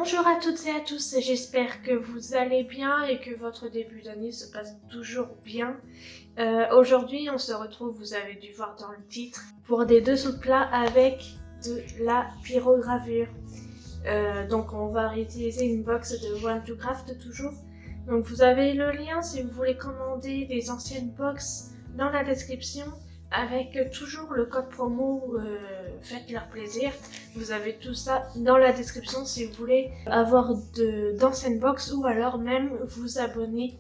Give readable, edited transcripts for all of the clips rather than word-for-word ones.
Bonjour à toutes et à tous, j'espère que vous allez bien et que votre début d'année se passe toujours bien. Aujourd'hui on se retrouve, vous avez dû voir dans le titre, pour des dessous de plat avec de la pyrogravure. Donc on va réutiliser une box de One2Craft toujours. Donc vous avez le lien si vous voulez commander des anciennes box dans la description. Avec toujours le code promo faites leur plaisir. Vous avez tout ça dans la description si vous voulez avoir d'anciennes box ou alors même vous abonner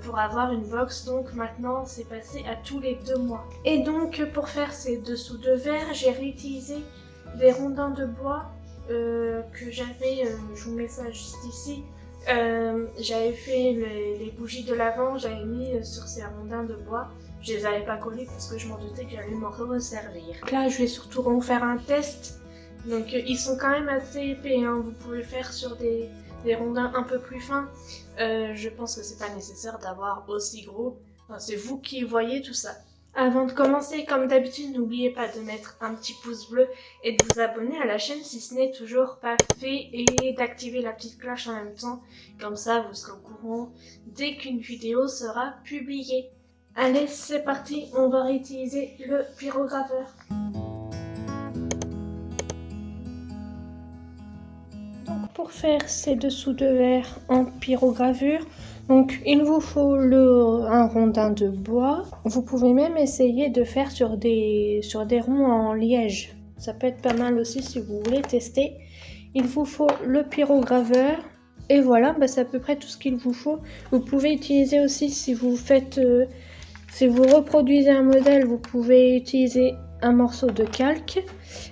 pour avoir une box. Donc maintenant c'est passé à tous les 2 mois. Et donc pour faire ces dessous de verre, j'ai réutilisé des rondins de bois que j'avais, je vous mets ça juste ici. J'avais fait les bougies de l'avant, j'avais mis sur ces rondins de bois. Je les avais pas collés parce que je m'en doutais que j'allais m'en resservir. Donc là, je vais surtout refaire un test. Donc ils sont quand même assez épais, hein. Vous pouvez faire sur des rondins un peu plus fins. Je pense que c'est pas nécessaire d'avoir aussi gros. Enfin, c'est vous qui voyez tout ça. Avant de commencer, comme d'habitude, n'oubliez pas de mettre un petit pouce bleu et de vous abonner à la chaîne si ce n'est toujours pas fait et d'activer la petite cloche en même temps. Comme ça, vous serez au courant dès qu'une vidéo sera publiée. Allez, c'est parti, on va réutiliser le pyrograveur. Donc pour faire ces dessous de verre en pyrogravure, donc il vous faut un rondin de bois. Vous pouvez même essayer de faire sur des ronds en liège. Ça peut être pas mal aussi si vous voulez tester. Il vous faut le pyrograveur. Et voilà, c'est à peu près tout ce qu'il vous faut. Vous pouvez utiliser aussi si vous faites... Si vous reproduisez un modèle, vous pouvez utiliser un morceau de calque.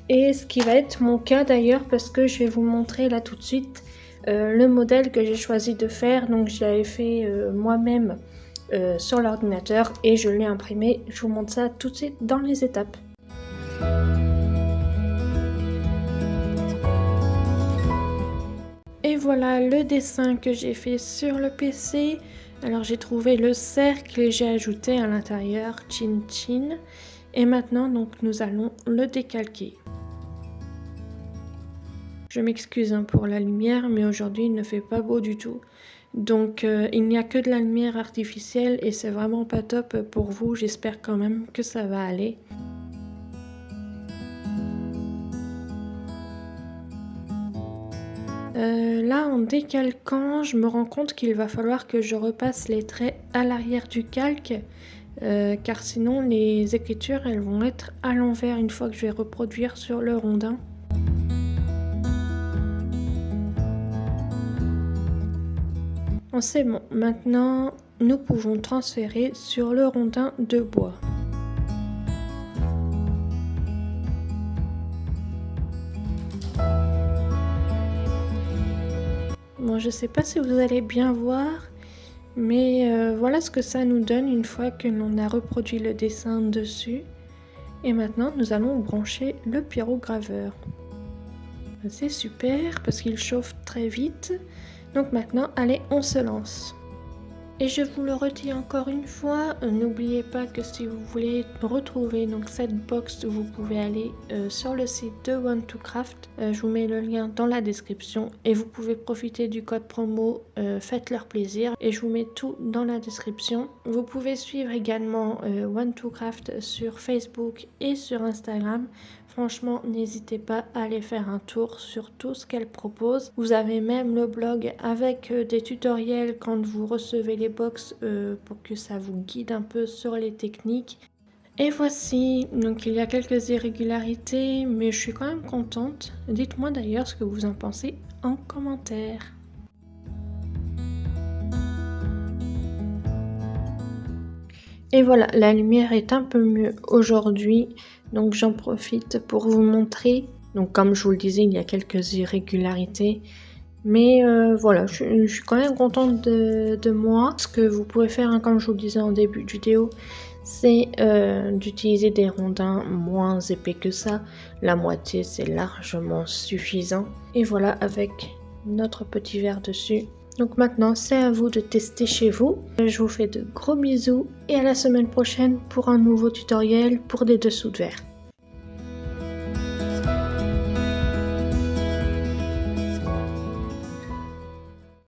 Et ce qui va être mon cas d'ailleurs, parce que je vais vous montrer là tout de suite le modèle que j'ai choisi de faire. Donc je l'avais fait moi-même sur l'ordinateur et je l'ai imprimé. Je vous montre ça tout de suite dans les étapes. Et voilà le dessin que j'ai fait sur le PC. Alors j'ai trouvé le cercle et j'ai ajouté à l'intérieur Chin Chin. Et maintenant donc nous allons le décalquer. Je m'excuse pour la lumière, mais aujourd'hui il ne fait pas beau du tout. Donc il n'y a que de la lumière artificielle et c'est vraiment pas top pour vous. J'espère quand même que ça va aller. Là en décalquant, je me rends compte qu'il va falloir que je repasse les traits à l'arrière du calque car sinon les écritures elles vont être à l'envers une fois que je vais reproduire sur le rondin. Bon, c'est bon, maintenant nous pouvons transférer sur le rondin de bois. Bon, je sais pas si vous allez bien voir, mais voilà ce que ça nous donne une fois que l'on a reproduit le dessin dessus. Et maintenant, nous allons brancher le pyrograveur. C'est super parce qu'il chauffe très vite. Donc maintenant, allez, on se lance. Et je vous le redis encore une fois, n'oubliez pas que si vous voulez retrouver donc cette box, vous pouvez aller sur le site de One2Craft. Je vous mets le lien dans la description et vous pouvez profiter du code promo faites leur plaisir et je vous mets tout dans la description. Vous pouvez suivre également One2Craft sur Facebook et sur Instagram. Franchement, n'hésitez pas à aller faire un tour sur tout ce qu'elle propose. Vous avez même le blog avec des tutoriels quand vous recevez les box pour que ça vous guide un peu sur les techniques. Et voici, donc il y a quelques irrégularités, mais je suis quand même contente. Dites-moi d'ailleurs ce que vous en pensez en commentaire. Et voilà, la lumière est un peu mieux aujourd'hui, donc j'en profite pour vous montrer. Donc comme je vous le disais, il y a quelques irrégularités, mais voilà, je suis quand même contente de moi. Ce que vous pouvez faire, comme je vous le disais en début de vidéo, c'est d'utiliser des rondins moins épais que ça. La moitié, c'est largement suffisant. Et voilà, avec notre petit verre dessus. Donc maintenant, c'est à vous de tester chez vous. Je vous fais de gros bisous et à la semaine prochaine pour un nouveau tutoriel pour des dessous de verre.